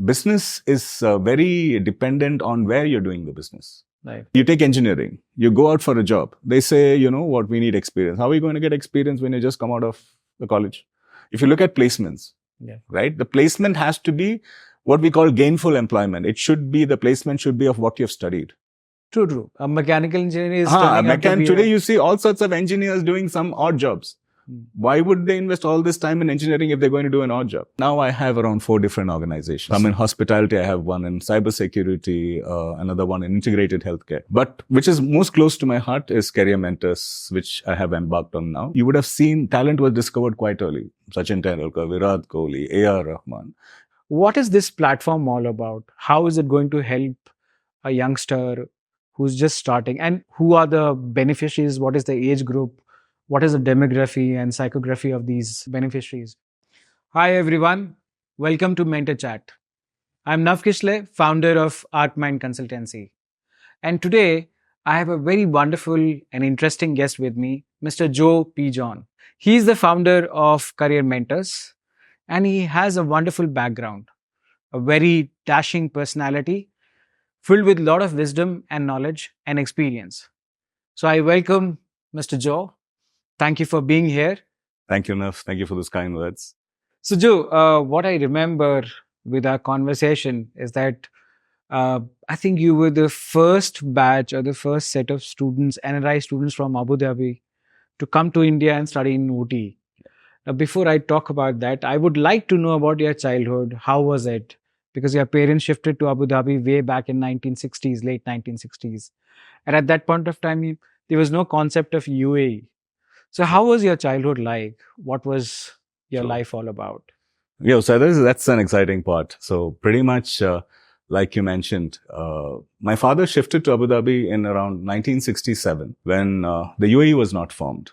business is very dependent on where you're doing the business. Right. You take engineering, you go out for a job. They say, you know what, we need experience. How are you going to get experience when you just come out of the college? If you look at placements, right, the placement has to be what we call gainful employment. The placement should be of what you've studied. True. A mechanical engineer is turning out to be today you see all sorts of engineers doing some odd jobs. Why would they invest all this time in engineering if they're going to do an odd job? Now I have around 4 different organizations. I'm in hospitality. I have one in cybersecurity, another one in integrated healthcare. But which is most close to my heart is Career Mentors, which I have embarked on now. You would have seen talent was discovered quite early. Sachin Tendulkar, Virat Kohli, A.R. Rahman. What is this platform all about? How is it going to help a youngster who's just starting? And who are the beneficiaries? What is the age group? What is the demography and psychography of these beneficiaries? Hi everyone, welcome to Mentor Chat. I'm Nav Kishle, founder of ArtMind Consultancy. And today I have a very wonderful and interesting guest with me, Mr. Joe P. John. He's the founder of Career Mentors and he has a wonderful background, a very dashing personality filled with a lot of wisdom and knowledge and experience. So I welcome Mr. Joe. Thank you for being here. Thank you, Nav. Thank you for those kind words. So, Joe, what I remember with our conversation is that I think you were the first batch or the first set of students, NRI students from Abu Dhabi, to come to India and study in Ooty. Now, before I talk about that, I would like to know about your childhood. How was it? Because your parents shifted to Abu Dhabi way back in 1960s, late 1960s. And at that point of time, there was no concept of UAE. So how was your childhood like? What was your life all about? Yeah, so that's an exciting part. So pretty much, like you mentioned, my father shifted to Abu Dhabi in around 1967 when the UAE was not formed.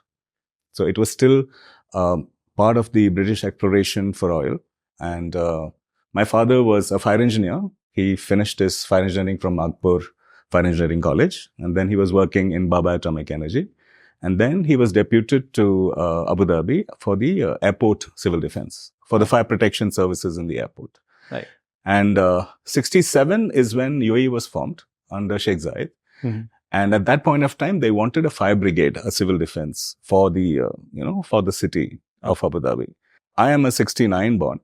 So it was still part of the British exploration for oil. And my father was a fire engineer. He finished his fire engineering from Nagpur Fire Engineering College. And then he was working in Baba Atomic Energy. And then he was deputed to Abu Dhabi for the airport civil defense, for the fire protection services in the airport. Right. And 67 is when UAE was formed under Sheikh Zayed. Mm-hmm. And at that point of time, they wanted a fire brigade, a civil defense for the, for the city of Abu Dhabi. I am a 69 born,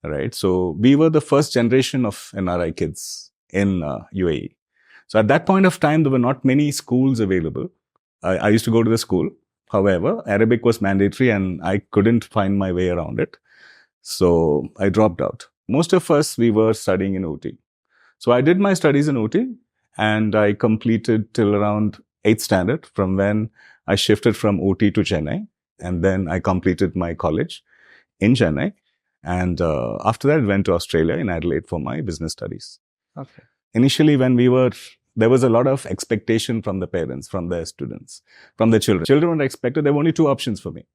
right? So we were the first generation of NRI kids in UAE. So at that point of time, there were not many schools available. I used to go to the school. However, Arabic was mandatory and I couldn't find my way around it. So I dropped out. Most of us, we were studying in Ooty. So I did my studies in Ooty and I completed till around 8th standard, from when I shifted from Ooty to Chennai. And then I completed my college in Chennai. And after that, I went to Australia in Adelaide for my business studies. Okay. Initially, there was a lot of expectation from the parents, from their students, from the children. Children were expected, there were only 2 options for me.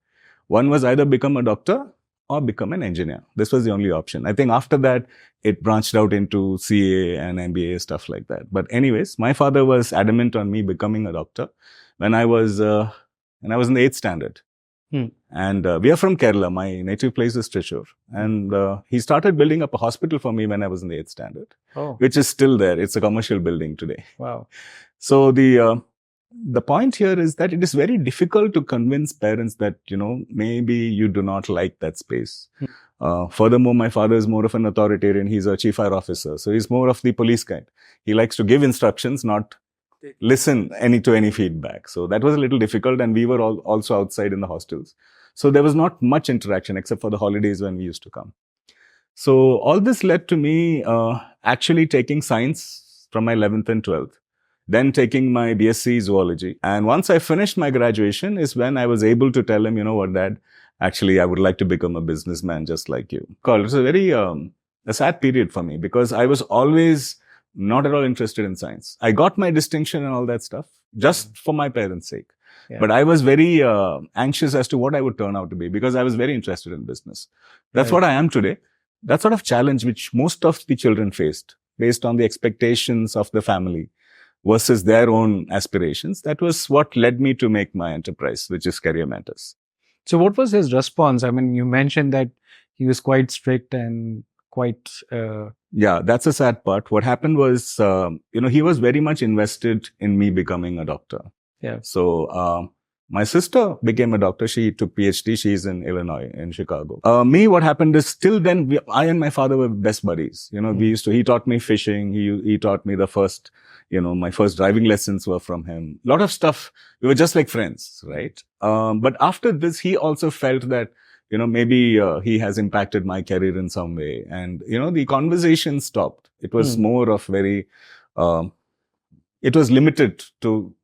One was either become a doctor or become an engineer. This was the only option. I think after that, it branched out into CA and MBA, stuff like that. But anyways, my father was adamant on me becoming a doctor when I was in the 8th standard. And we are from Kerala. My native place is Trishur. And he started building up a hospital for me when I was in the 8th standard, which is still there. It's a commercial building today. Wow. So the point here is that it is very difficult to convince parents that, maybe you do not like that space. Furthermore, my father is more of an authoritarian. He's a chief fire officer. So he's more of the police kind. He likes to give instructions, not listen to any feedback. So that was a little difficult, and we were also outside in the hostels. So there was not much interaction except for the holidays when we used to come. So all this led to me actually taking science from my 11th and 12th, then taking my BSc zoology. And once I finished my graduation is when I was able to tell him, you know what, Dad, actually I would like to become a businessman just like you. It was a very a sad period for me because I was always not at all interested in science. I got my distinction and all that stuff just for my parents' sake. Yeah. But I was very anxious as to what I would turn out to be because I was very interested in business. That's what I am today. That sort of challenge which most of the children faced based on the expectations of the family versus their own aspirations. That was what led me to make my enterprise, which is Career Mentors. So what was his response? I mean, you mentioned that he was quite strict and quite. Yeah, that's a sad part. What happened was, he was very much invested in me becoming a doctor. Yeah. So, my sister became a doctor. She took PhD. She's in Illinois, in Chicago. What happened is till then, I and my father were best buddies. He taught me fishing. He taught me the first, my first driving lessons were from him. A lot of stuff. We were just like friends, right? But after this, he also felt that, maybe he has impacted my career in some way. And, the conversation stopped. It was more of it was limited to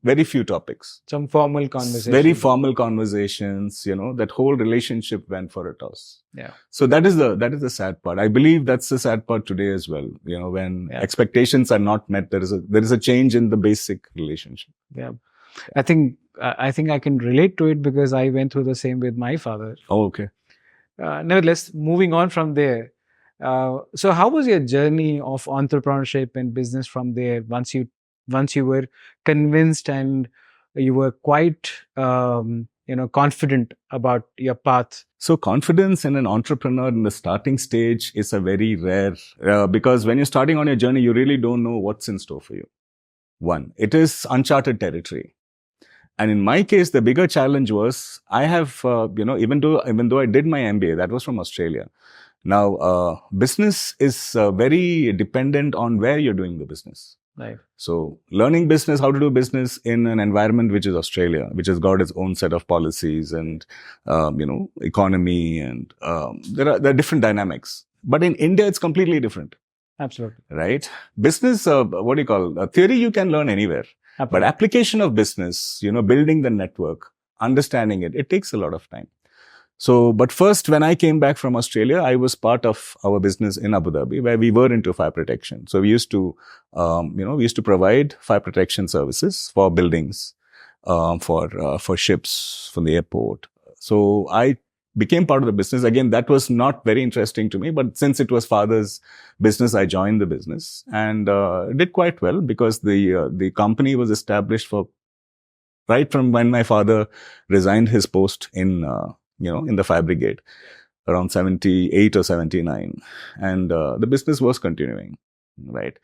very few topics. Some formal conversations. Very formal conversations, that whole relationship went for a toss. Yeah. So that is the sad part. I believe that's the sad part today as well. When expectations are not met, there is a change in the basic relationship. Yeah. I think I can relate to it because I went through the same with my father. Oh, okay. Nevertheless, moving on from there. So how was your journey of entrepreneurship and business from there once you were convinced and you were quite confident about your path? So confidence in an entrepreneur in the starting stage is a very rare, because when you're starting on your journey, you really don't know what's in store for you. One, it is uncharted territory. And in my case, the bigger challenge was I have, even though I did my MBA, that was from Australia. Now, business is very dependent on where you're doing the business. Right. So learning business, how to do business in an environment which is Australia, which has got its own set of policies and, economy, and there are different dynamics. But in India, it's completely different. Absolutely. Right? Business, theory you can learn anywhere. Absolutely. But application of business, building the network, understanding it takes a lot of time. So, but first, when I came back from Australia, I was part of our business in Abu Dhabi, where we were into fire protection. So we used to, provide fire protection services for buildings, for ships from the airport. So I became part of the business. Again, that was not very interesting to me, but since it was father's business, I joined the business and did quite well because the company was established right from when my father resigned his post in the fire brigade around 78 or 79. And the business was continuing, right?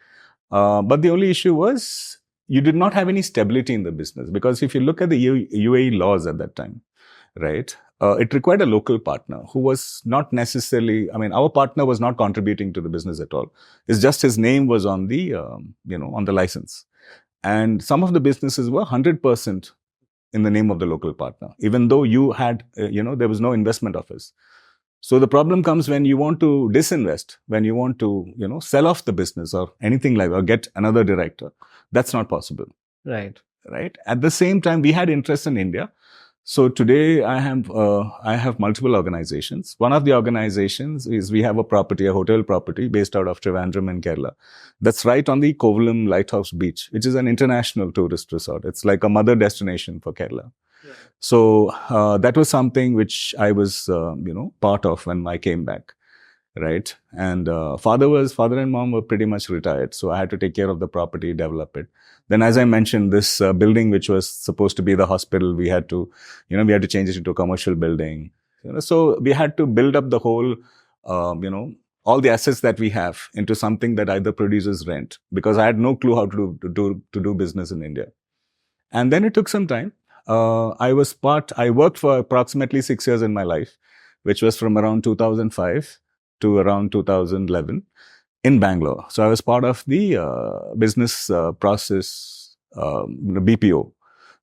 But the only issue was you did not have any stability in the business because if you look at the UAE laws at that time, right, it required a local partner who was not necessarily, our partner was not contributing to the business at all. It's just his name was on the, on the license. And some of the businesses were 100% in the name of the local partner, even though you had, there was no investment office. So the problem comes when you want to disinvest, when you want to, sell off the business or anything like that, or get another director. That's not possible. Right. Right. At the same time, we had interest in India. So today I have multiple organizations. One of the organizations is we have a hotel property based out of Trivandrum in Kerala. That's right on the Kovalam Lighthouse Beach, which is an international tourist resort. It's like a mother destination for Kerala. Yeah. So that was something which I was, part of when I came back. Right. And father and mom were pretty much retired. So I had to take care of the property, develop it. Then, as I mentioned, this building, which was supposed to be the hospital, we had to change it into a commercial building. So we had to build up the whole, all the assets that we have into something that either produces rent, because I had no clue how to do business in India. And then it took some time. I worked for approximately 6 years in my life, which was from around 2005 to around 2011 in Bangalore. So I was part of the business process, BPO,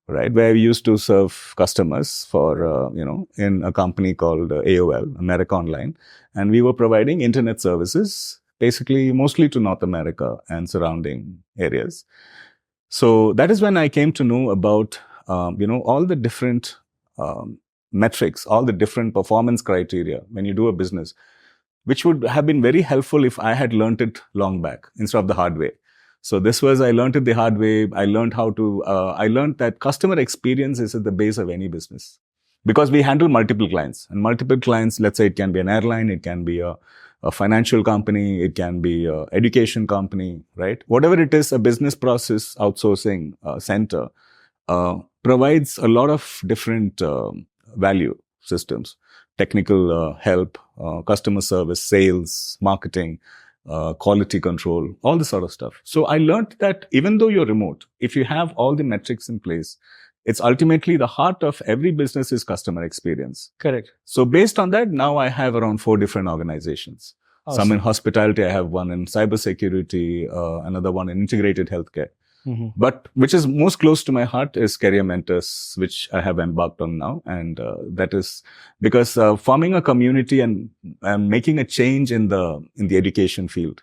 right, where we used to serve customers for, in a company called AOL, America Online. And we were providing internet services, basically mostly to North America and surrounding areas. So that is when I came to know about, all the different metrics, all the different performance criteria when you do a business, which would have been very helpful if I had learned it long back instead of the hard way. So I learned it the hard way. I learned I learned that customer experience is at the base of any business because we handle multiple clients, and multiple clients, let's say it can be an airline, it can be a financial company, it can be a education company, right? Whatever it is, a business process outsourcing center provides a lot of different value systems. technical help, customer service, sales, marketing, quality control, all this sort of stuff. So I learned that even though you're remote, if you have all the metrics in place, it's ultimately the heart of every business is customer experience. Correct. So based on that, now I have around 4 different organizations. Awesome. Some in hospitality, I have one in cybersecurity, another one in integrated healthcare. Mm-hmm. But which is most close to my heart is Career Mentors, which I have embarked on now. And that is because forming a community and making a change in the education field,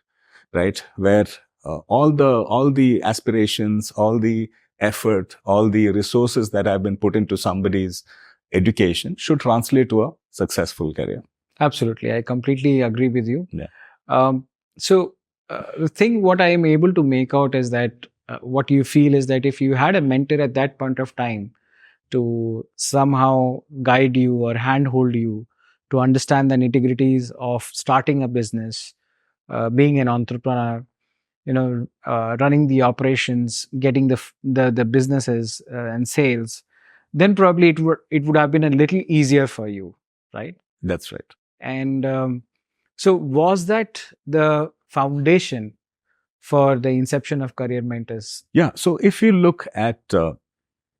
right? Where all the aspirations, all the effort, all the resources that have been put into somebody's education should translate to a successful career. Absolutely. I completely agree with you. Yeah. So the thing what I am able to make out is that what you feel is that if you had a mentor at that point of time to somehow guide you or handhold you to understand the nitty-gritties of starting a business, being an entrepreneur, running the operations, getting the businesses and sales, then probably it would have been a little easier for you, right? That's right. And so was that the foundation for the inception of Career Mentors? Yeah. So if you look at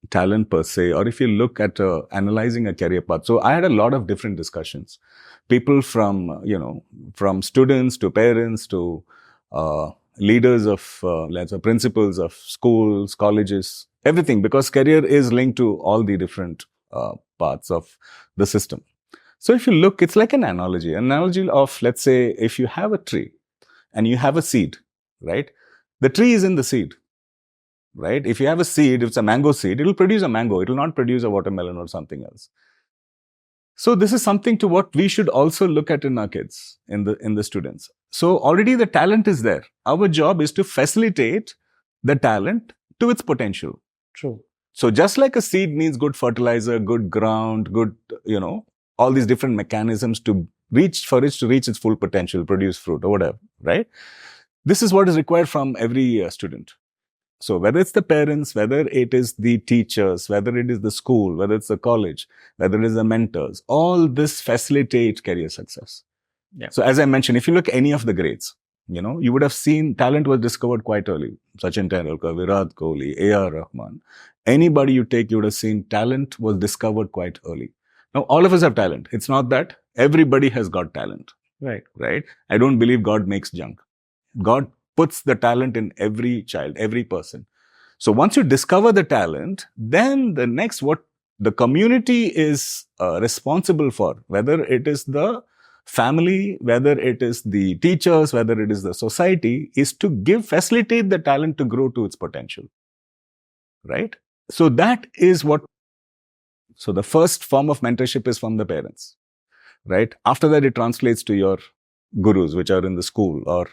talent per se, or if you look at analyzing a career path, so I had a lot of different discussions. People from, from students to parents to leaders of, let's say, principals of schools, colleges, everything, because career is linked to all the different parts of the system. So if you look, it's like an analogy of, let's say, if you have a tree and you have a seed, right? The tree is in the seed, right? If you have a seed, if it's a mango seed, it will produce a mango. It will not produce a watermelon or something else. So this is something to what we should also look at in our kids, in the students. So already the talent is there. Our job is to facilitate the talent to its potential. True. So just like a seed needs good fertilizer, good ground, good, all these different mechanisms to reach its full potential, produce fruit or whatever, right? This is what is required from every student. So whether it's the parents, whether it is the teachers, whether it is the school, whether it's the college, whether it is the mentors, all this facilitates career success. Yeah. So as I mentioned, if you look at any of the grades, you would have seen talent was discovered quite early. Sachin Tendulkar, Virat Kohli, A.R. Rahman. Anybody you take, you would have seen talent was discovered quite early. Now, all of us have talent. It's not that everybody has got talent. Right. Right? I don't believe God makes junk. God puts the talent in every child, every person. So once you discover the talent, then the next, what the community is responsible for, whether it is the family, whether it is the teachers, whether it is the society, is to facilitate the talent to grow to its potential. Right? So that is so the first form of mentorship is from the parents. Right? After that, it translates to your gurus, which are in the school or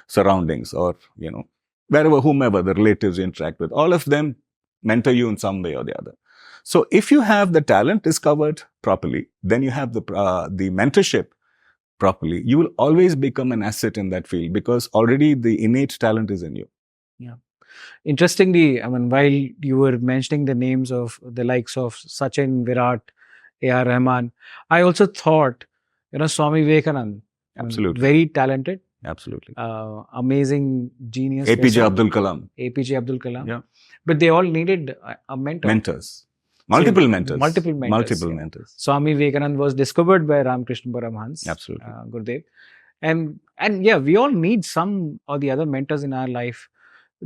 surroundings, or, wherever, whomever the relatives you interact with, all of them mentor you in some way or the other. So if you have the talent discovered properly, then you have the mentorship properly, you will always become an asset in that field because already the innate talent is in you. Yeah. Interestingly, I mean, while you were mentioning the names of the likes of Sachin, Virat, A.R. Rahman, I also thought, Swami Vivekananda, Absolutely. Very talented. Absolutely. Amazing genius. APJ Abdul Kalam. APJ Abdul Kalam. Yeah. But they all needed a mentor. Mentors. Multiple mentors. Multiple mentors. Swami Vivekananda was discovered by Ramakrishna Paramhans. Absolutely. Gurudev. And yeah, we all need some or the other mentors in our life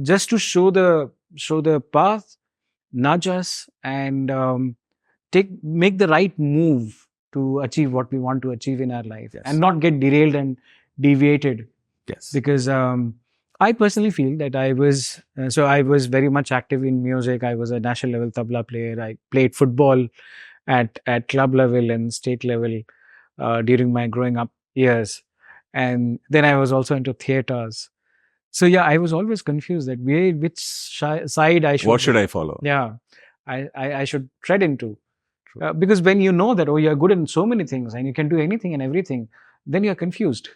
just to show the path, nudge us, and make the right move to achieve what we want to achieve in our life. Yes. And not get derailed and deviated. Yes. Because I personally feel that I was very much active in music. I was a national level tabla player. I played football at club level and state level during my growing up years. And then I was also into theaters. So yeah, I was always confused that which side I should. What should I follow? Yeah, I should tread into. Because when you know that, you're good in so many things and you can do anything and everything, then you're confused.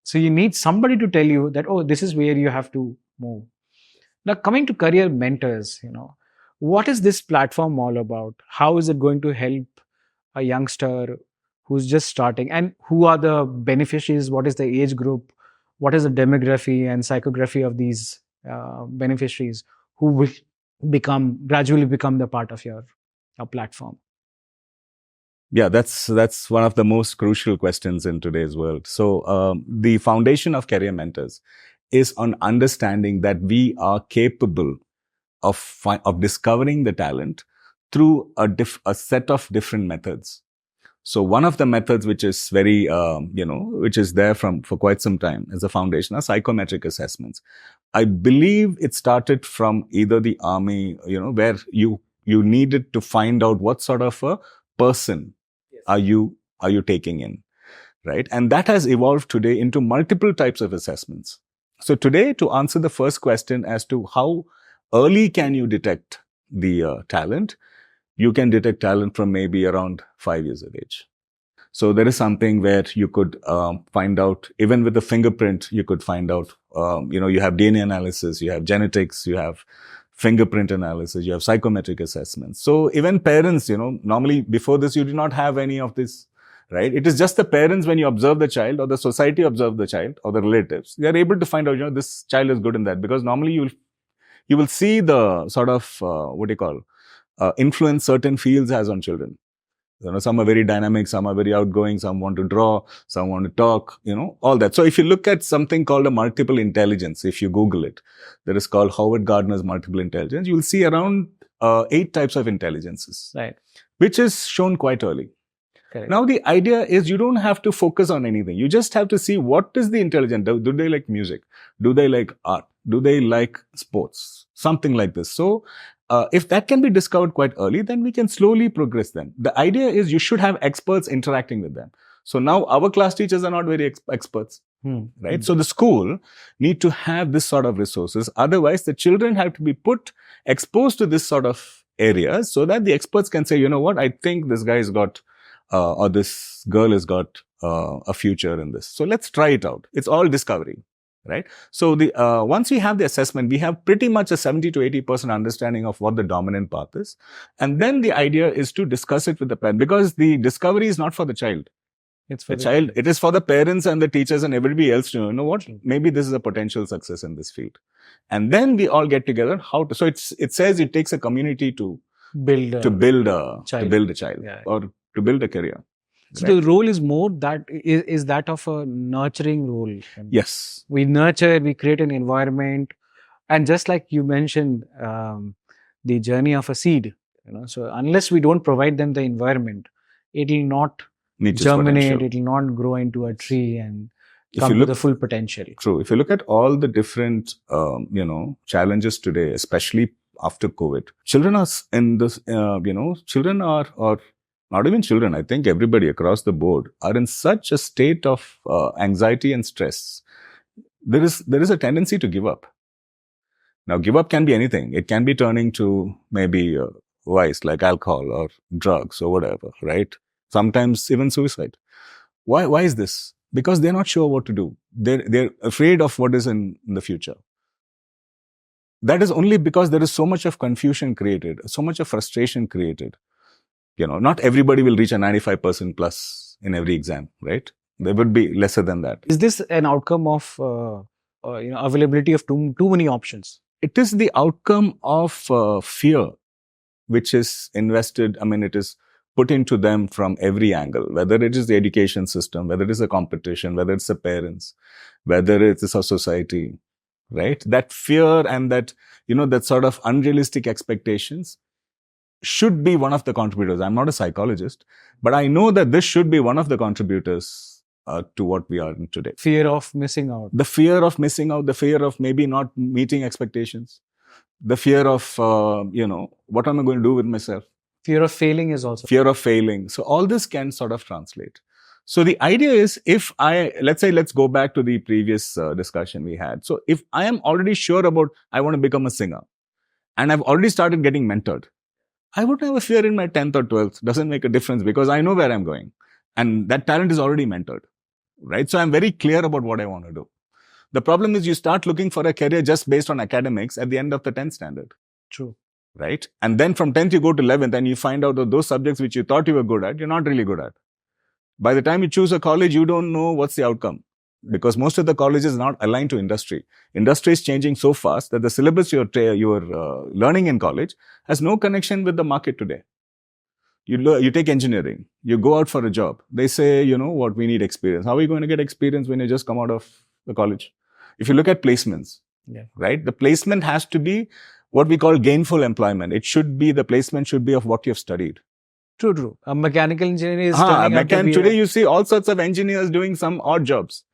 So you need somebody to tell you that, this is where you have to move. Now, coming to Career Mentors, what is this platform all about? How is it going to help a youngster who's just starting, and who are the beneficiaries? What is the age group? What is the demography and psychography of these beneficiaries who will gradually become the part of your platform? Yeah, that's one of the most crucial questions in today's world. So the foundation of Career Mentors is on understanding that we are capable of discovering the talent through a set of different methods. So one of the methods which is very, which is there for quite some time is the foundation of psychometric assessments. I believe it started from either the army, where you needed to find out what sort of a person are you taking in, right? And that has evolved today into multiple types of assessments. So today, to answer the first question as to how early can you detect the talent, you can detect talent from maybe around 5 years of age. So there is something where you could find out, even with the fingerprint, you could find out, you have DNA analysis, you have genetics, you have fingerprint analysis, you have psychometric assessments. So even parents, normally before this, you did not have any of this, right? It is just the parents, when you observe the child or the society observe the child or the relatives, they are able to find out, this child is good in that, because normally you will see the sort of, influence certain fields has on children. Some are very dynamic, some are very outgoing, some want to draw, some want to talk, all that. So if you look at something called a multiple intelligence, if you Google it, that is called Howard Gardner's multiple intelligence, you will see around 8 types of intelligences, right, which is shown quite early. Correct. Now, the idea is you don't have to focus on anything. You just have to see what is the intelligence. Do they like music? Do they like art? Do they like sports? Something like this. So, if that can be discovered quite early, then we can slowly progress them. The idea is you should have experts interacting with them. So now our class teachers are not very experts, right? So the school need to have this sort of resources. Otherwise, the children have to be exposed to this sort of areas so that the experts can say, you know what, I think this guy's got or this girl has got a future in this. So let's try it out. It's all discovery, right? So once we have the assessment, we have pretty much a 70 to 80% understanding of what the dominant path is. And then the idea is to discuss it with the parent, because the discovery is not for the child. It's for the child. It is for the parents and the teachers and everybody else to know what, maybe this is a potential success in this field. And then we all get together so it says it takes a community to build a child, yeah, or to build a career. So right? The role is more is that of a nurturing role. Yes. We nurture, we create an environment. And just like you mentioned, the journey of a seed, so unless we don't provide them the environment, it will not germinate, it will not grow into a tree and come to the full potential. True. If you look at all the different, challenges today, especially after COVID, children are in this, children are not even children, I think everybody across the board are in such a state of anxiety and stress. There is a tendency to give up. Now, give up can be anything. It can be turning to maybe vice like alcohol or drugs or whatever, right? Sometimes even suicide. Why is this? Because they're not sure what to do. They're afraid of what is in the future. That is only because there is so much of confusion created, so much of frustration created. Not everybody will reach a 95% plus in every exam, right? There would be lesser than that. Is this an outcome of availability of too many options? It is the outcome of fear, which is invested. It is put into them from every angle, whether it is the education system, whether it is the competition, whether it's the parents, whether it is a society, right? That fear and that, that sort of unrealistic expectations should be one of the contributors. I'm not a psychologist, but I know that this should be one of the contributors to what we are in today. Fear of missing out. The fear of missing out, the fear of maybe not meeting expectations, the fear of, what am I going to do with myself? Fear of failing is also. Fear of failing. So all this can sort of translate. So the idea is, let's go back to the previous discussion we had. So if I am already sure about, I want to become a singer, and I've already started getting mentored, I wouldn't have a fear in my 10th or 12th. Doesn't make a difference because I know where I'm going. And that talent is already mentored, right? So I'm very clear about what I want to do. The problem is you start looking for a career just based on academics at the end of the 10th standard. True. Right? And then from 10th you go to 11th and you find out that those subjects which you thought you were good at, you're not really good at. By the time you choose a college, you don't know what's the outcome, because most of the colleges are not aligned to industry. Industry is changing so fast that the syllabus you're learning in college has no connection with the market today. You take engineering, you go out for a job. They say, you know what, we need experience. How are you going to get experience when you just come out of the college? If you look at placements, right? The placement has to be what we call gainful employment. The placement should be of what you've studied. True. A mechanical engineer is turning out to be today you see all sorts of engineers doing some odd jobs.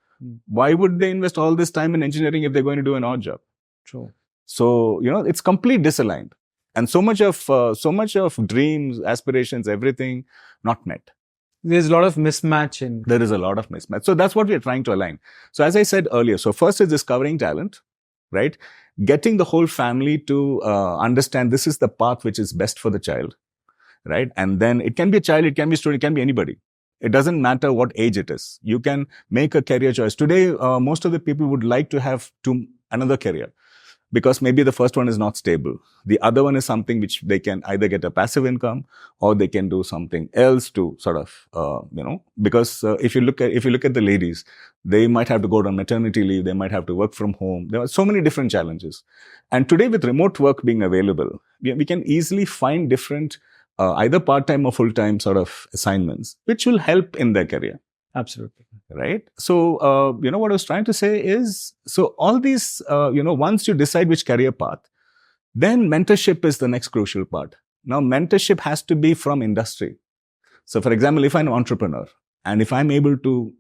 Why would they invest all this time in engineering if they're going to do an odd job? True. So, it's complete disaligned. And so much of dreams, aspirations, everything not met. There's a lot of mismatch There is a lot of mismatch. So that's what we are trying to align. So as I said earlier, so first is discovering talent, right? Getting the whole family to understand this is the path which is best for the child, right? And then it can be a child, it can be a student, it can be anybody. It doesn't matter what age it is. You can make a career choice. Today, most of the people would like to have another career, because maybe the first one is not stable. The other one is something which they can either get a passive income or they can do something else to sort of, because if you look at the ladies, they might have to go on maternity leave. They might have to work from home. There are so many different challenges. And today with remote work being available, we can easily find different, either part-time or full-time sort of assignments, which will help in their career. Absolutely. Right. So, what I was trying to say is, so all these, once you decide which career path, then mentorship is the next crucial part. Now, mentorship has to be from industry. So, for example, if I'm an entrepreneur and if I'm able to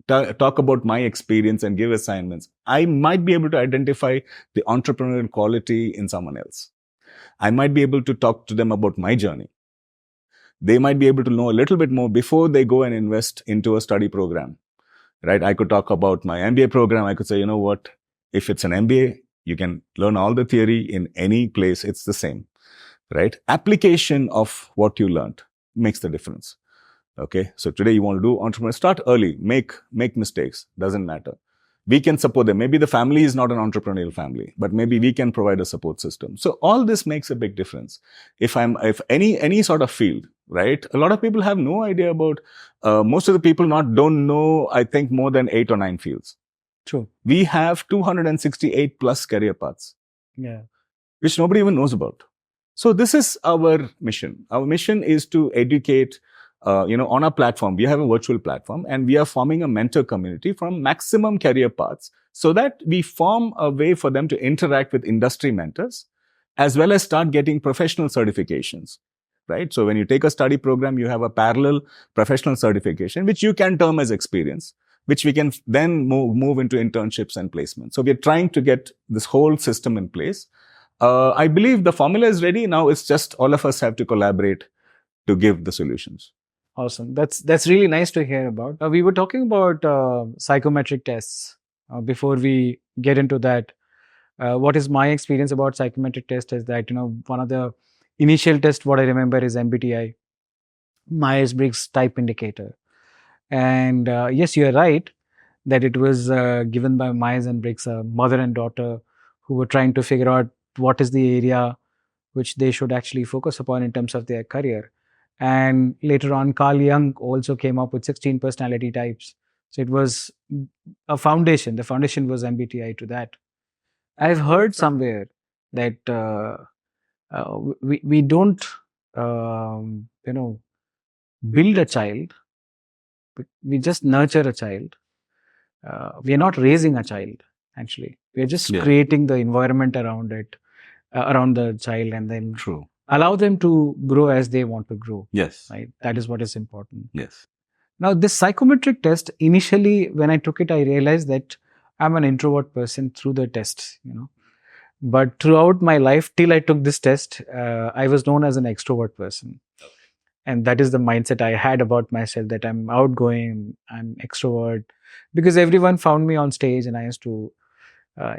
talk about my experience and give assignments, I might be able to identify the entrepreneurial quality in someone else. I might be able to talk to them about my journey. They might be able to know a little bit more before they go and invest into a study program, right? I could talk about my MBA program. I could say, you know what, if it's an MBA, you can learn all the theory in any place. It's the same, right? Application of what you learned makes the difference. Okay. So today you want to do entrepreneur, start early, make mistakes. Doesn't matter. We can support them. Maybe the family is not an entrepreneurial family, but maybe we can provide a support system. So all this makes a big difference. If any sort of field, right? A lot of people have no idea about, most of the people don't know, I think, more than 8 or 9 fields. True. We have 268 plus career paths. Yeah. Which nobody even knows about. So this is our mission. Our mission is to educate, on our platform. We have a virtual platform and we are forming a mentor community from maximum career paths so that we form a way for them to interact with industry mentors as well as start getting professional certifications, right? So when you take a study program, you have a parallel professional certification, which you can term as experience, which we can then move into internships and placements. So we are trying to get this whole system in place. I believe the formula is ready. Now it's just all of us have to collaborate to give the solutions. Awesome. That's really nice to hear about. We were talking about psychometric tests. Before we get into that, what is my experience about psychometric test is that, one of the initial tests, what I remember is MBTI, Myers-Briggs Type Indicator. And yes, you're right that it was given by Myers and Briggs, a mother and daughter who were trying to figure out what is the area which they should actually focus upon in terms of their career. And later on, Carl Jung also came up with 16 personality types. So it was a foundation. The foundation was MBTI to that. I've heard somewhere that we don't, build a child. We just nurture a child. We are not raising a child, actually. We are just creating the environment around it, around the child, and then allow them to grow as they want to grow. Yes. Right? That is what is important. Yes. Now, this psychometric test, initially, when I took it, I realized that I'm an introvert person through the test, But throughout my life, till I took this test, I was known as an extrovert person. And that is the mindset I had about myself, that I'm outgoing, I'm extrovert. Because everyone found me on stage and I used to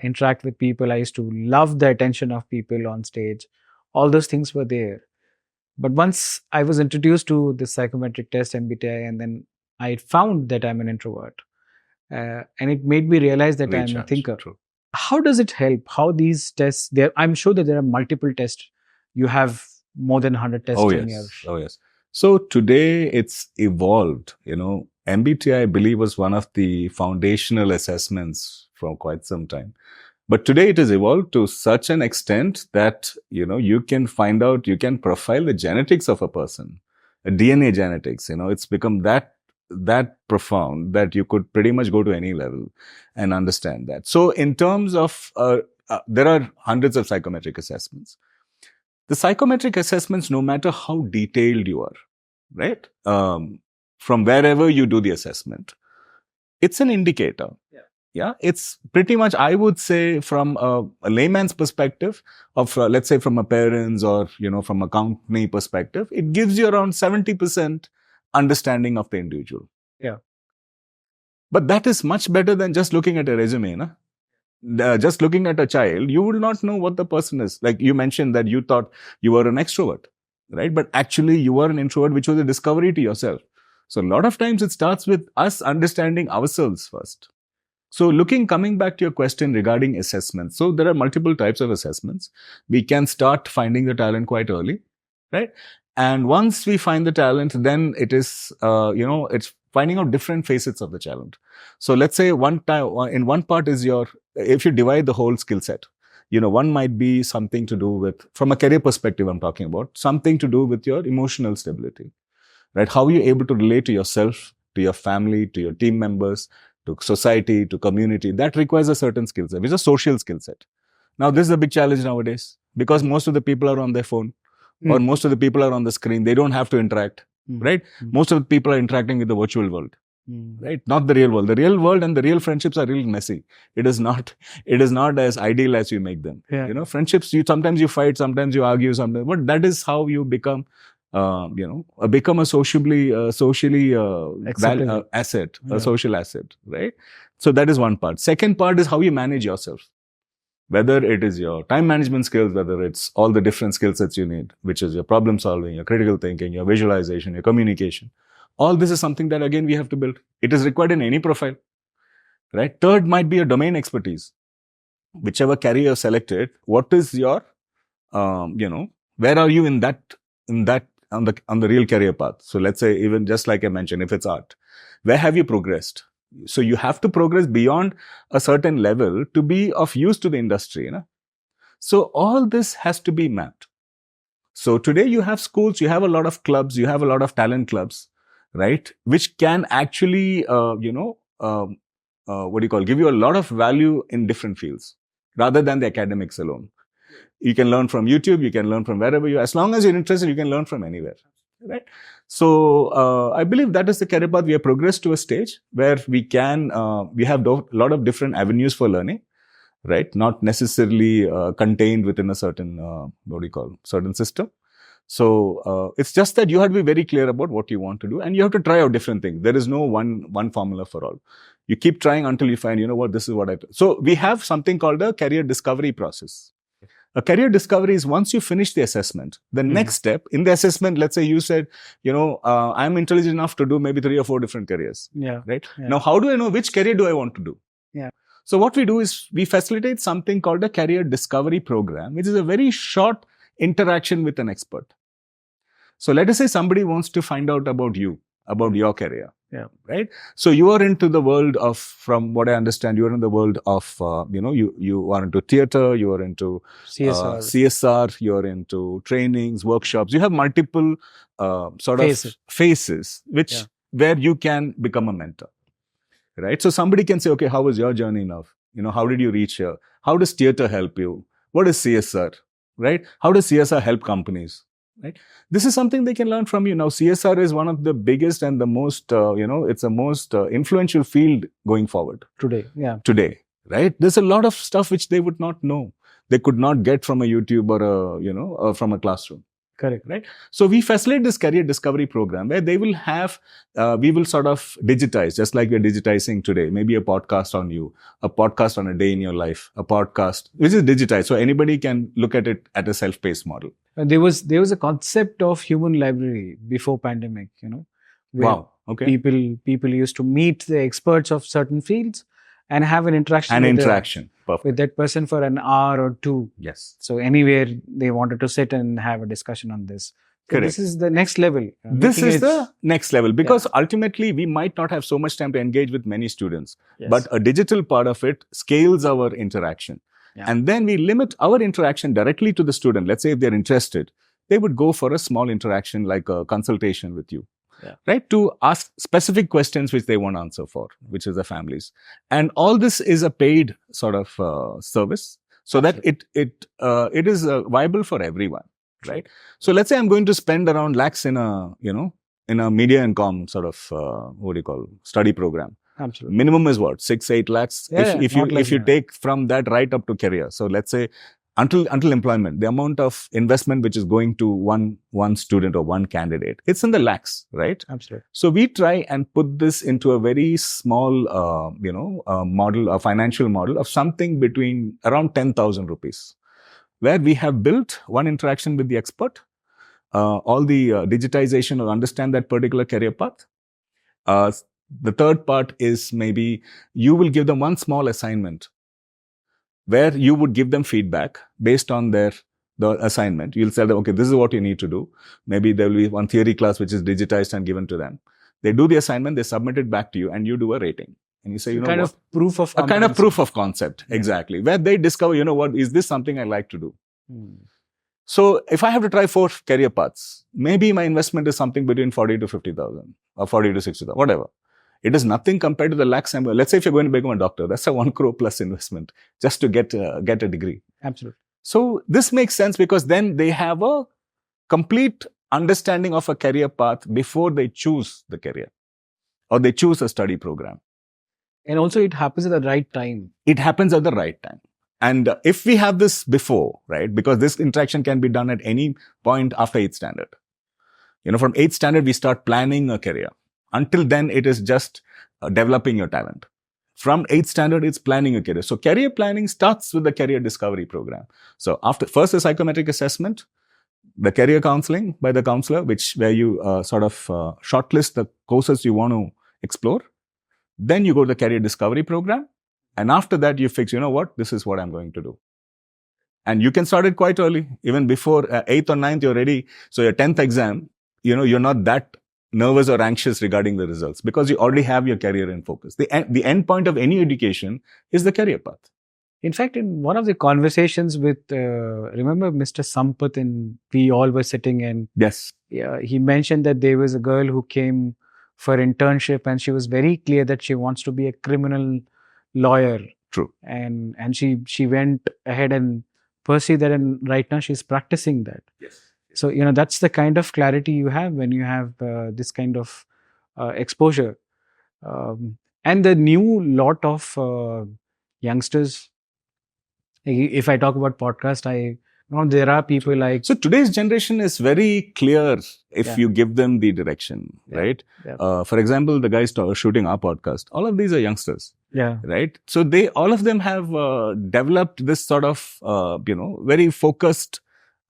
interact with people. I used to love the attention of people on stage. All those things were there. But once I was introduced to the psychometric test, MBTI, and then I found that I'm an introvert. And it made me realize that I'm a thinker. True. How does it help? How these tests, I'm sure that there are multiple tests. You have more than 100 tests in your... Oh, yes. So today it's evolved, MBTI, I believe, was one of the foundational assessments for quite some time. But today it has evolved to such an extent that, you can find out, you can profile the genetics of a person, DNA genetics, it's become that profound that you could pretty much go to any level and understand that. So in terms of, there are hundreds of psychometric assessments. The psychometric assessments, no matter how detailed you are, right? From wherever you do the assessment, it's an indicator. Yeah, it's pretty much, I would say, from a layman's perspective of, let's say, from a parent's or, from a company perspective, it gives you around 70% understanding of the individual. Yeah. But that is much better than just looking at a resume, na? Just looking at a child, you will not know what the person is. Like you mentioned that you thought you were an extrovert, right? But actually you were an introvert, which was a discovery to yourself. So a lot of times it starts with us understanding ourselves first. So coming back to your question regarding assessments. So there are multiple types of assessments. We can start finding the talent quite early, right? And once we find the talent, then it is, it's finding out different facets of the talent. So let's say in one part is if you divide the whole skill set, one might be something to do with, from a career perspective, I'm talking about, something to do with your emotional stability, right? How are you able to relate to yourself, to your family, to your team members, to society, to community? That requires a certain skill set, which is a social skill set. Now, this is a big challenge nowadays because most of the people are on their phone or most of the people are on the screen. They don't have to interact, right? Most of the people are interacting with the virtual world, right? Not the real world. The real world and the real friendships are really messy. It is not as ideal as you make them. Yeah. Friendships, sometimes you fight, sometimes you argue, but that is how you become become a socially asset, a social asset, right? So that is one part. Second part is how you manage yourself. Whether it is your time management skills, whether it's all the different skill sets you need, which is your problem solving, your critical thinking, your visualization, your communication. All this is something that, again, we have to build. It is required in any profile, right? Third might be your domain expertise. Whichever career you've selected, what is your, where are you in that on the real career path? So let's say, even just like I mentioned, if it's art, where have you progressed? So you have to progress beyond a certain level to be of use to the industry. So all this has to be mapped. So today you have schools, you have a lot of clubs, you have a lot of talent clubs, right? Which can actually, give you a lot of value in different fields rather than the academics alone. You can learn from YouTube, you can learn from wherever as long as you're interested, you can learn from anywhere, right? So I believe that is the career path. We have progressed to a stage where we have a lot of different avenues for learning, right? Not necessarily contained within a certain, certain system. So it's just that you have to be very clear about what you want to do and you have to try out different things. There is no one formula for all. You keep trying until you find, this is what So we have something called a career discovery process. A career discovery is once you finish the assessment, the next step in the assessment, let's say you said, I'm intelligent enough to do maybe 3 or 4 different careers. Yeah. Right. Yeah. Now, how do I know which career do I want to do? Yeah. So what we do is we facilitate something called a career discovery program, which is a very short interaction with an expert. So let us say somebody wants to find out about you, about your career. Yeah. Right. So you are into the world of, from what I understand, you are in the world of, you are into theater, you are into CSR, you are into trainings, workshops. You have multiple phases, where you can become a mentor. Right. So somebody can say, okay, how was your journey now? How did you reach here? How does theater help you? What is CSR? Right. How does CSR help companies? Right. This is something they can learn from you. Now, CSR is one of the biggest and the most, it's the most influential field going forward. Today, yeah. Today, right? There's a lot of stuff which they would not know. They could not get from a YouTube or from a classroom. Correct. Right. So we facilitate this career discovery program where they will have, we will sort of digitize, just like we're digitizing today, maybe a podcast on you, a podcast on a day in your life, a podcast, which is digitized. So anybody can look at it at a self-paced model. There was a concept of human library before pandemic, Wow. Okay. People used to meet the experts of certain fields and have an interaction. With that person for an hour or 2. Yes. So anywhere they wanted to sit and have a discussion on this. Correct. This is the next level. This making is it- the next level because ultimately we might not have so much time to engage with many students, Yes. but a digital part of it scales our interaction. Yeah. And then we limit our interaction directly to the student. Let's say if they're interested, they would go for a small interaction like a consultation with you, right? To ask specific questions which they want to answer for, which is the families. And all this is a paid sort of service so that it is viable for everyone. Right. So let's say I'm going to spend around lakhs in a media and com sort of study program. Absolutely. Minimum is what? 6-8 lakhs. If you take from that right up to career. So let's say until employment, the amount of investment which is going to one student or one candidate, it's in the lakhs, right? Absolutely. So we try and put this into a very small model, a financial model of something between around 10,000 rupees. Where we have built one interaction with the expert, all the digitization or understand that particular career path. The third part is maybe you will give them one small assignment where you would give them feedback based on the assignment. You'll tell them, okay, this is what you need to do. Maybe there will be one theory class which is digitized and given to them. They do the assignment, they submit it back to you, and you do a rating. And you say, you know, kind of proof of a kind of proof of concept, exactly, where they discover, you know what, is this something I like to do? So if I have to try 4 career paths, maybe my investment is something between 40 to 50,000 or 40 to 60,000, whatever. It is nothing compared to the lakhs. Let's say if you're going to become a doctor, that's a 1 crore plus investment just to get a degree. Absolutely. So this makes sense because then they have a complete understanding of a career path before they choose the career or they choose a study program. And also it happens at the right time. It happens at the right time. And if we have this before, right, because this interaction can be done at any point after 8th standard. You know, from 8th standard, we start planning a career. Until then, it is just developing your talent. From 8th standard, it's planning a career. So career planning starts with the career discovery program. So after first the psychometric assessment, the career counseling by the counselor, where you shortlist the courses you want to explore. Then you go to the career discovery program. And after that, you fix, you know what, this is what I'm going to do. And you can start it quite early. Even before 8th or 9th, you're ready. So your 10th exam, you know, you're not that nervous or anxious regarding the results because you already have your career in focus. The end point of any education is the career path. In fact, in one of the conversations with, remember Mr. Sampath, and we all were sitting and yes, he mentioned that there was a girl who came for internship and she was very clear that she wants to be a criminal lawyer. True. And she went ahead and pursued that, and right now she's practicing that. Yes. So, you know, that's the kind of clarity you have when you have this kind of exposure. And the new lot of youngsters, if I talk about podcast, there are people like... So today's generation is very clear if you give them the direction, right? Yeah. For example, the guys shooting our podcast, all of these are youngsters. Yeah. Right. So all of them have developed this sort of, very focused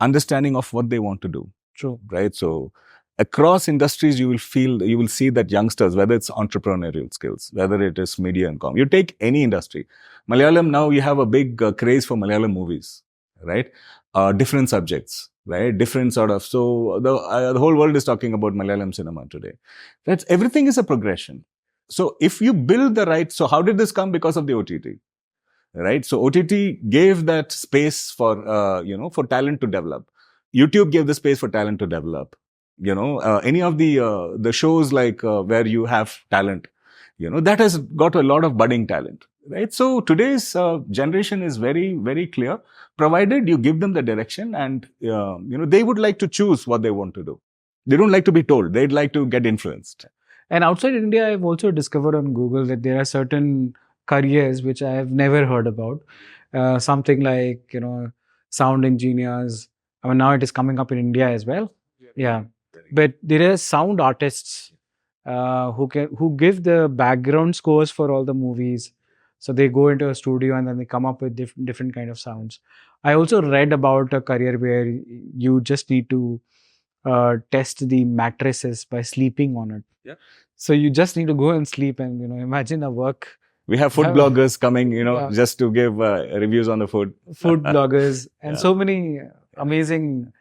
understanding of what they want to do. True. Right. So across industries, you will see that youngsters, whether it's entrepreneurial skills, whether it is media and com, you take any industry. Malayalam, now you have a big craze for Malayalam movies, right? Different subjects, right? Different sort of, so the whole world is talking about Malayalam cinema today. Everything is a progression. So if you build the right, so how did this come? Because of the OTT, right? So OTT gave that space for, for talent to develop. YouTube gave the space for talent to develop. Any of the shows like where you have talent, that has got a lot of budding talent, right? So today's generation is very, very clear, provided you give them the direction and, they would like to choose what they want to do. They don't like to be told. They'd like to get influenced. And outside India, I've also discovered on Google that there are certain careers which I have never heard about. Something like, sound engineers. I mean, now it is coming up in India as well. Yeah. But there are sound artists who give the background scores for all the movies. So they go into a studio and then they come up with different kind of sounds. I also read about a career where you just need to test the mattresses by sleeping on it. Yeah. So you just need to go and sleep and, imagine a work. We have food bloggers coming, just to give reviews on the food. Food bloggers and so many amazing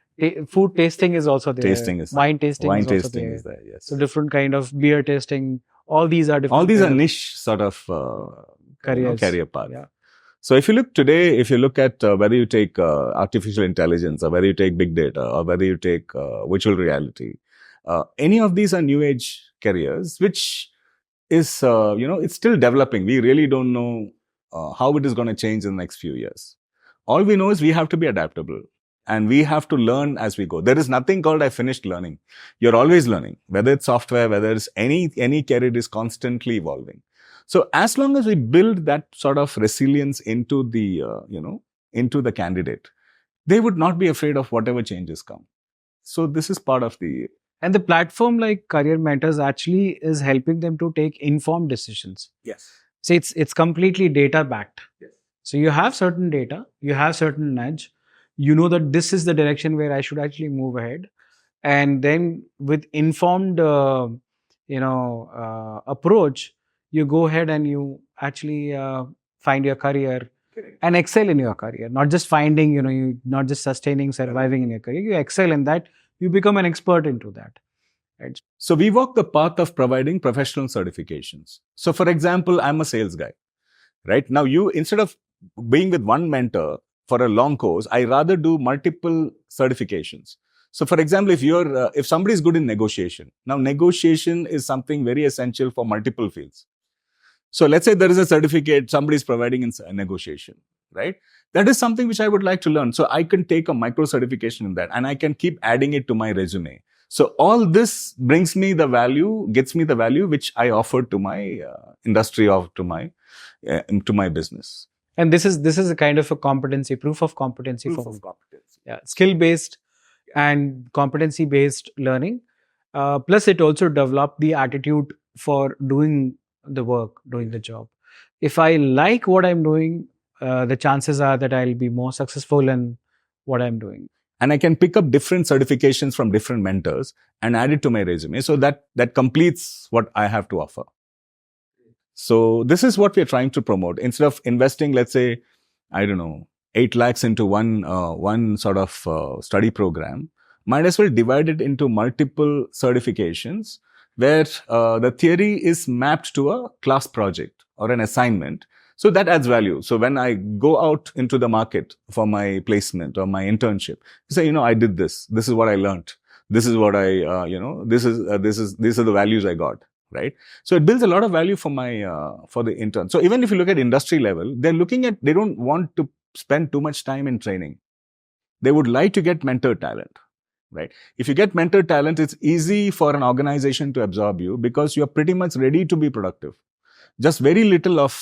Food tasting is also there. Tasting is wine tasting wine is also tasting there. is there. Yes. So different kind of beer tasting. All these are different. All these are kind of niche sort of careers. career path. Yeah. So if you look today, if you look at whether you take artificial intelligence or whether you take big data or whether you take virtual reality, any of these are new age careers, which is, it's still developing. We really don't know how it is going to change in the next few years. All we know is we have to be adaptable and we have to learn as we go. There is nothing called I finished learning. You're always learning, whether it's software, whether it's any career is constantly evolving. So as long as we build that sort of resilience into the, into the candidate, they would not be afraid of whatever changes come. So this is part of the... And the platform like Career Mentors actually is helping them to take informed decisions. Yes. So it's completely data backed. Yes. So you have certain data, you have certain nudge, you know that this is the direction where I should actually move ahead. And then with informed, approach, you go ahead and you actually find your career and excel in your career. Not just finding, you not just sustaining, surviving in your career. You excel in that. You become an expert into that. Right? So we walk the path of providing professional certifications. So for example, I'm a sales guy, right? Now you, instead of being with one mentor for a long course, I rather do multiple certifications. So for example, if somebody is good in negotiation, now negotiation is something very essential for multiple fields. So let's say there is a certificate somebody is providing in negotiation, right? That is something which I would like to learn. So I can take a micro certification in that and I can keep adding it to my resume. So all this brings me the value, gets me the value which I offer to my industry or to my business. And this is a kind of a competency, proof of competency. Yeah, skill-based and competency-based learning. Plus, it also developed the attitude for doing the work, doing the job. If I like what I'm doing, the chances are that I'll be more successful in what I'm doing. And I can pick up different certifications from different mentors and add it to my resume. So that completes what I have to offer. So this is what we're trying to promote. Instead of investing, let's say, 8 lakhs into one sort of study program, might as well divide it into multiple certifications where the theory is mapped to a class project or an assignment. So that adds value. So when I go out into the market for my placement or my internship, you say, I did this. This is what I learned. This is what these are the values I got, right? So it builds a lot of value for the intern. So even if you look at industry level, they don't want to spend too much time in training. They would like to get mentor talent. Right? If you get mentor talent, it's easy for an organization to absorb you because you're pretty much ready to be productive. Just very little of,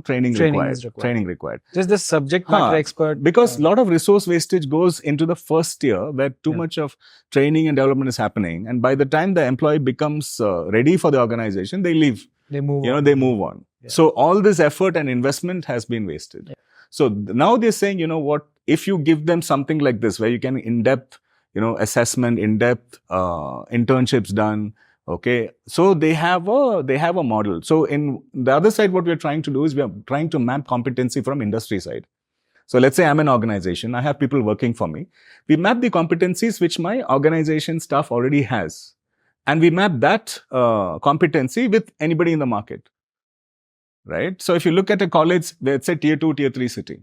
training required. Just the subject matter expert. Because a lot of resource wastage goes into the first year where too much of training and development is happening. And by the time the employee becomes ready for the organization, they leave. They move on. Yeah. So all this effort and investment has been wasted. Yeah. So now they're saying, if you give them something like this, where you can in-depth, assessment, in-depth internships done. Okay. So they have a model. So in the other side, what we're trying to do is we are trying to map competency from industry side. So let's say I'm an organization. I have people working for me. We map the competencies which my organization staff already has. And we map that competency with anybody in the market. Right. So if you look at a college, let's say tier 2, tier 3 city.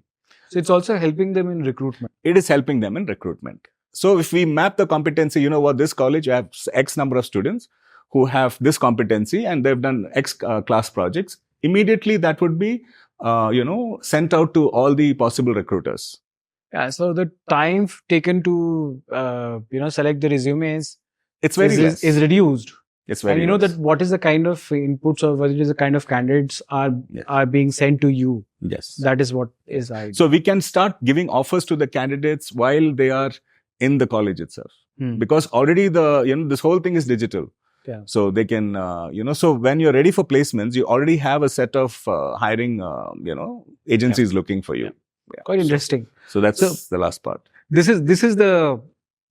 So it's also helping them in recruitment. It is helping them in recruitment. So if we map the competency, this college, you have X number of students who have this competency and they've done X class projects. Immediately that would be, sent out to all the possible recruiters. Yeah. So the time taken to, select the resumes is reduced. It's very and that what is the kind of inputs or what is the kind of candidates are being sent to you. Yes. That is what is ideal. So we can start giving offers to the candidates while they are in the college itself. Because already this whole thing is digital. Yeah. So they can, so when you're ready for placements, you already have a set of hiring, agencies looking for you. Yeah. Yeah. Quite interesting. So that's the last part. This is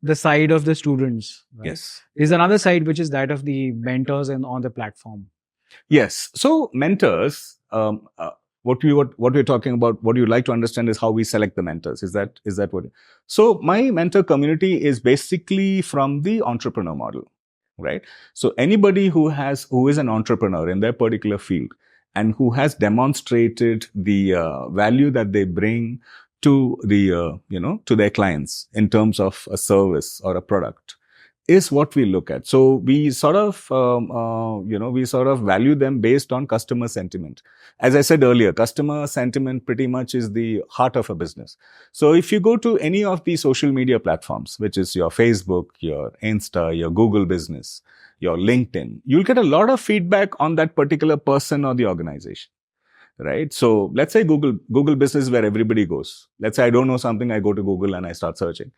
the side of the students. Right? Yes. There's another side, which is that of the mentors and on the platform. Yes. So mentors, what we're talking about, what you'd like to understand is how we select the mentors. Is that what? So my mentor community is basically from the entrepreneur model, right? So anybody who is an entrepreneur in their particular field and who has demonstrated the value that they bring to the to their clients in terms of a service or a product is what we look at. So we sort of value them based on customer sentiment. As I said earlier, customer sentiment pretty much is the heart of a business. So if you go to any of the social media platforms, which is your Facebook, your Insta, your Google business, your LinkedIn, you'll get a lot of feedback on that particular person or the organization. Right? So let's say Google business is where everybody goes. Let's say I don't know something, I go to Google and I start searching.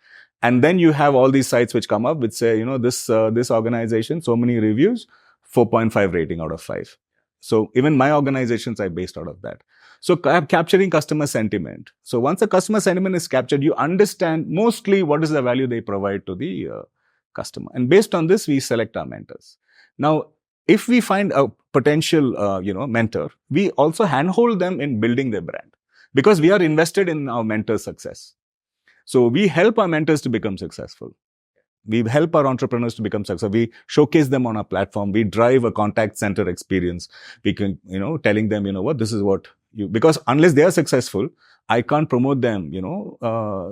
And then you have all these sites which come up which say, this organization, so many reviews, 4.5 rating out of 5. So even my organizations are based out of that. So capturing customer sentiment. So once the customer sentiment is captured, you understand mostly what is the value they provide to the customer. And based on this, we select our mentors. Now, if we find a potential, mentor, we also handhold them in building their brand because we are invested in our mentor's success. So we help our mentors to become successful. We help our entrepreneurs to become successful. We showcase them on our platform. We drive a contact center experience. We can, telling them, this is what because unless they are successful, I can't promote them,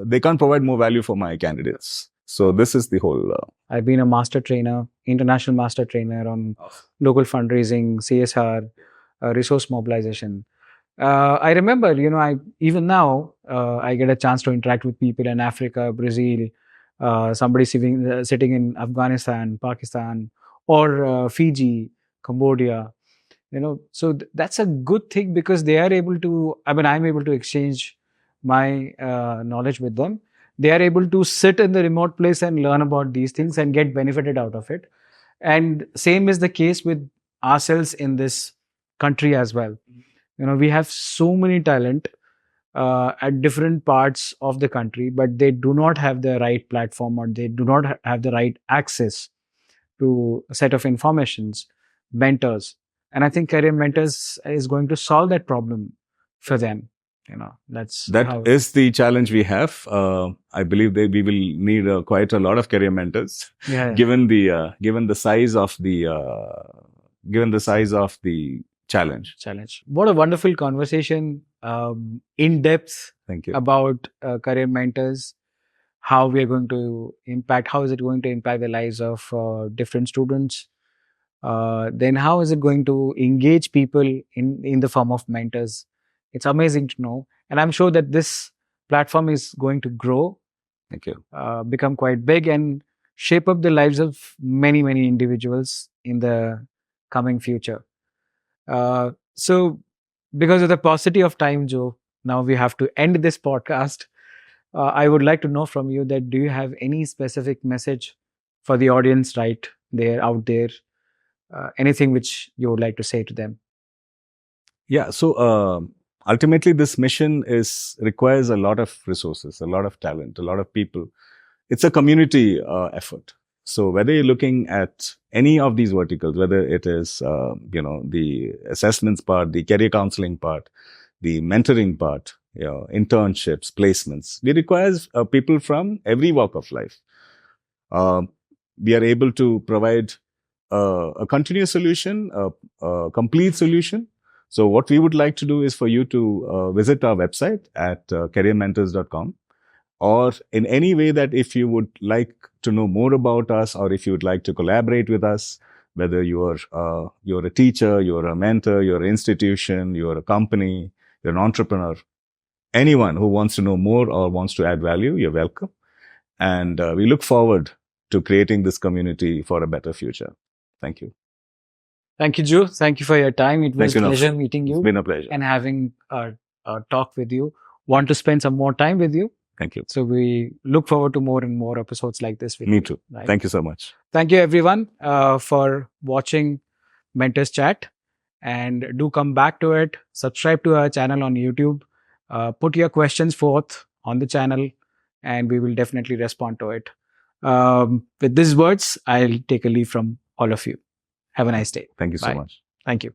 they can't provide more value for my candidates. So this is the whole. I've been a master trainer, international master trainer on local fundraising, CSR, resource mobilization. I remember, even now, I get a chance to interact with people in Africa, Brazil, somebody sitting in Afghanistan, Pakistan, or Fiji, Cambodia. So that's a good thing because they are able to. I'm able to exchange my knowledge with them. They are able to sit in the remote place and learn about these things and get benefited out of it. And same is the case with ourselves in this country as well. We have so many talent at different parts of the country, but they do not have the right platform or they do not have the right access to a set of informations, mentors. And I think Career Mentors is going to solve that problem for them. That is the challenge we have. I believe that we will need quite a lot of career mentors, given the size of the challenge. What a wonderful conversation, in depth. Thank you. About career mentors, how we are going to impact. How is it going to impact the lives of different students? Then how is it going to engage people in the form of mentors? It's amazing to know. And I'm sure that this platform is going to grow. Thank you. Become quite big and shape up the lives of many, many individuals in the coming future. So because of the paucity of time, Joe, now we have to end this podcast. I would like to know from you that do you have any specific message for the audience out there? Anything which you would like to say to them? Yeah. So ultimately, this mission requires a lot of resources, a lot of talent, a lot of people. It's a community effort. So whether you're looking at any of these verticals, whether it is the assessments part, the career counseling part, the mentoring part, internships, placements, we require people from every walk of life. We are able to provide a continuous solution, a complete solution. So what we would like to do is for you to visit our website at careermentors.com, or in any way that if you would like to know more about us, or if you would like to collaborate with us, whether you're a teacher, you're a mentor, you're an institution, you're a company, you're an entrepreneur, anyone who wants to know more or wants to add value, you're welcome. And we look forward to creating this community for a better future. Thank you. Thank you, Joe. Thank you for your time. It was a pleasure meeting you. It's been a pleasure. And having a talk with you. Want to spend some more time with you. Thank you. So we look forward to more and more episodes like this with you. Me too. Right? Thank you so much. Thank you, everyone, for watching Mentors Chat. And do come back to it. Subscribe to our channel on YouTube. Put your questions forth on the channel, and we will definitely respond to it. With these words, I'll take a leave from all of you. Have a nice day. Thank you so much. Thank you.